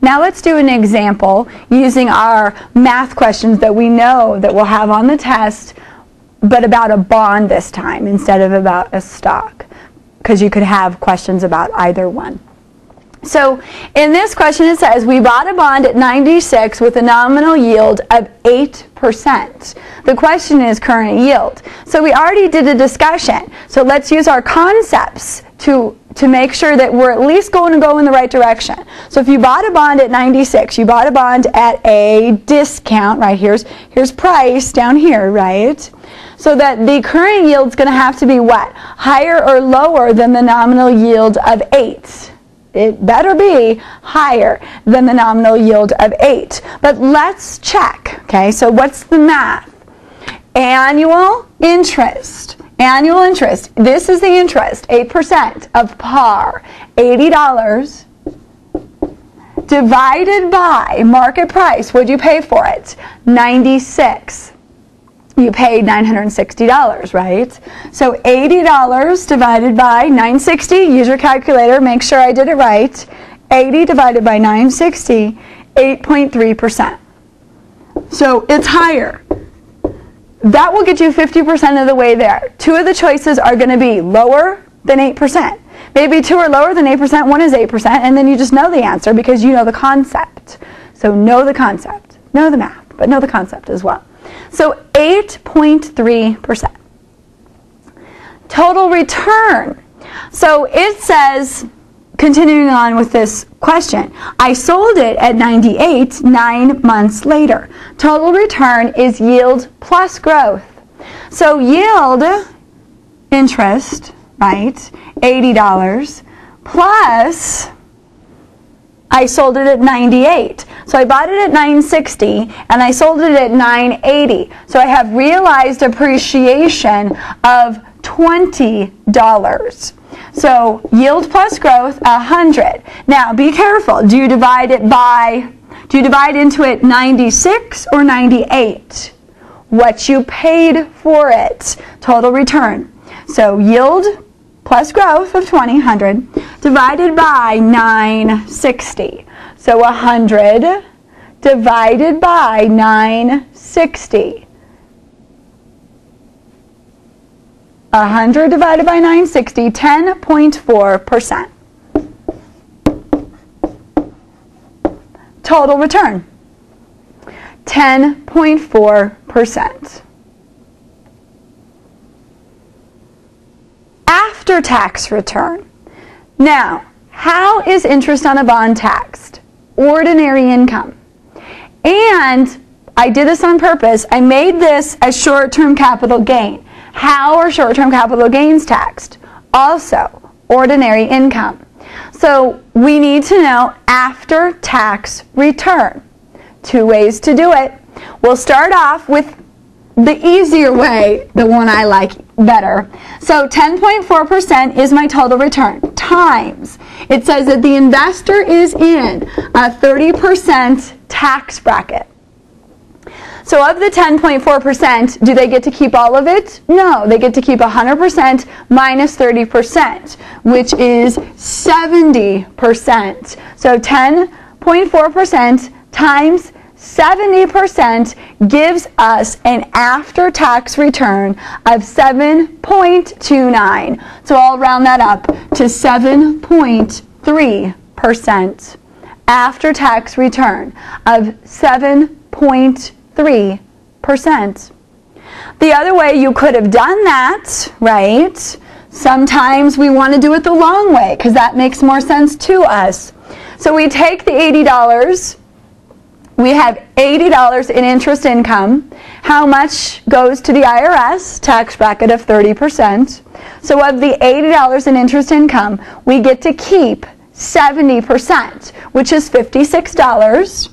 Now let's do an example using our math questions that we know that we'll have on the test, but about a bond this time instead of about a stock, because you could have questions about either one. So in this question it says, we bought a bond at 96 with a nominal yield of 8%. The question is current yield. So we already did a discussion. So let's use our concepts to make sure that we're at least going to go in the right direction. So if you bought a bond at 96, you bought a bond at a discount, right? Here's price down here, right? So that the current yield is going to have to be what? Higher or lower than the nominal yield of 8. It better be higher than the nominal yield of 8. But let's check, okay? So what's the math? Annual interest. Annual interest. This is the interest, 8% of par, $80 divided by market price. What'd you pay for it? 96. You paid $960, right? So $80 divided by 960, use your calculator, make sure I did it right. 80 divided by 960, 8.3%. So it's higher. That will get you 50% of the way there. Two of the choices are going to be lower than 8%. Maybe two are lower than 8%, one is 8%, and then you just know the answer because you know the concept. So know the concept. Know the math, but know the concept as well. So 8.3%. Total return. So it says, continuing on with this question, I sold it at 98 9 months later. Total return is yield plus growth. So yield, interest, right, $80 plus I sold it at 98. So I bought it at 960 and I sold it at 980. So I have realized appreciation of $20. So yield plus growth, 100. Now be careful. Do you divide into it 96 or 98? What you paid for it. Total return. So yield plus growth of 100 divided by 960. So 100 divided by 960. 100 divided by 960, 10.4%. Total return, 10.4%. After-tax return. Now, how is interest on a bond taxed? Ordinary income. And I did this on purpose. I made this a short-term capital gain. How are short-term capital gains taxed? Also, ordinary income. So we need to know after-tax return. Two ways to do it. We'll start off with the easier way, the one I like better. So 10.4% is my total return times. It says that the investor is in a 30% tax bracket. So of the 10.4%, do they get to keep all of it? No, they get to keep 100% minus 30%, which is 70%. So 10.4% times 70% gives us an after-tax return of 7.29. So I'll round that up to 7.3%. After-tax return of 7.3%. The other way you could have done that, right? Sometimes we want to do it the long way because that makes more sense to us. So we take the $80. We have $80 in interest income. How much goes to the IRS? Tax bracket of 30%. So of the $80 in interest income, we get to keep 70%, which is $56.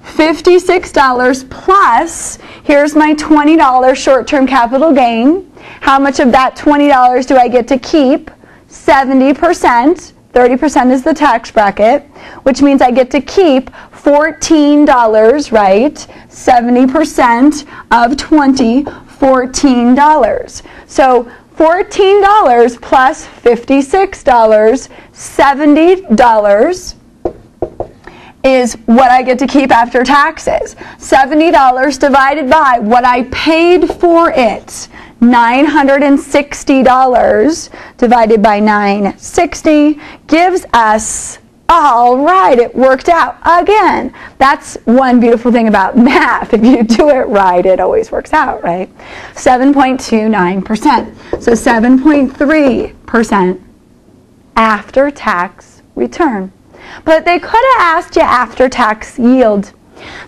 $56 plus, here's my $20 short-term capital gain. How much of that $20 do I get to keep? 70%. 30% is the tax bracket, which means I get to keep $14, right? 70% of 20, $14. So $14 plus $56, $70 is what I get to keep after taxes. $70 divided by what I paid for it. $960 divided by 960 gives us, all right, it worked out again. That's one beautiful thing about math. If you do it right, it always works out, right? 7.29%. So 7.3% after tax return. But they could have asked you after tax yield.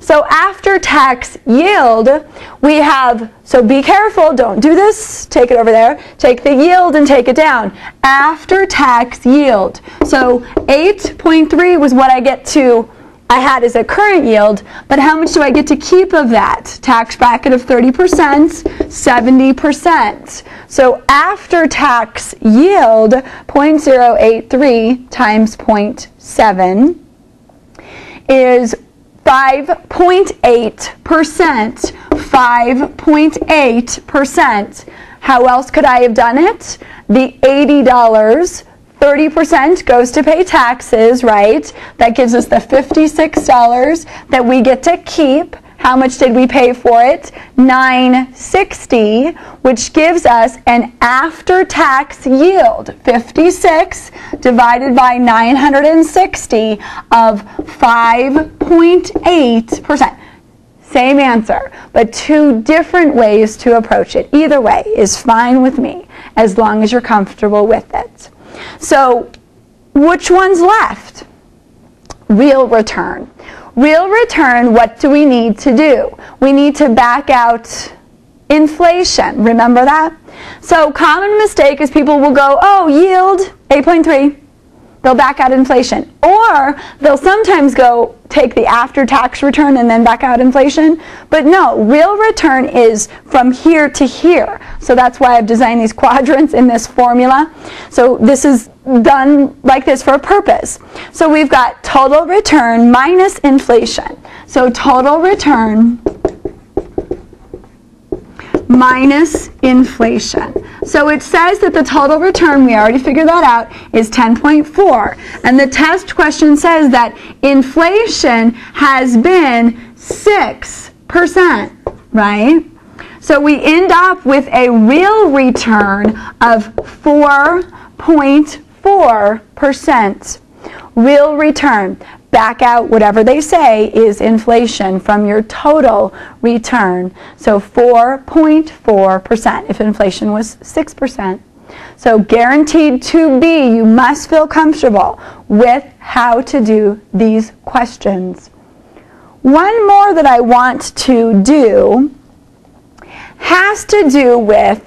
So after tax yield, we have, so be careful, don't do this, take it over there, take the yield and take it down. After tax yield. So 8.3 was what I had as a current yield, but how much do I get to keep of that? Tax bracket of 30%, 70%. So after tax yield, 0.083 times 0.7 is 5.8%. 5.8%. How else could I have done it? The $80, 30% goes to pay taxes, right? That gives us the $56 that we get to keep. How much did we pay for it? $960, which gives us an after-tax yield, 56 divided by 960 of 5.8%. Same answer, but two different ways to approach it. Either way is fine with me, as long as you're comfortable with it. So, which one's left? Real return. Real return, what do we need to do? We need to back out inflation. Remember that? So common mistake is people will go, oh, yield 8.3. They'll back out inflation. Or they'll sometimes go take the after-tax return and then back out inflation. But no, real return is from here to here. So that's why I've designed these quadrants in this formula. So this is done like this for a purpose. So we've got total return minus inflation. So total return minus inflation. So it says that the total return, we already figured that out, is 10.4. And the test question says that inflation has been 6%, right? So we end up with a real return of 4.4%. Real return. Back out whatever they say is inflation from your total return. So 4.4% if inflation was 6%. So guaranteed to be, you must feel comfortable with how to do these questions. One more that I want to do has to do with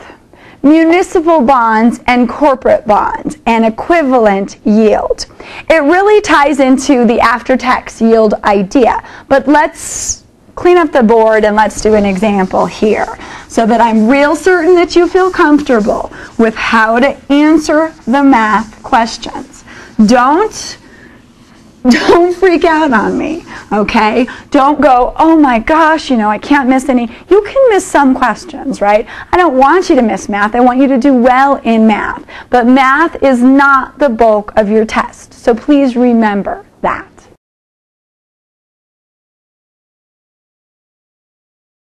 municipal bonds and corporate bonds and equivalent yield. It really ties into the after-tax yield idea, but let's clean up the board and let's do an example here so that I'm real certain that you feel comfortable with how to answer the math questions. Don't freak out on me, okay? Don't go, oh my gosh, I can't miss any. You can miss some questions, right? I don't want you to miss math. I want you to do well in math. But math is not the bulk of your test, so please remember that.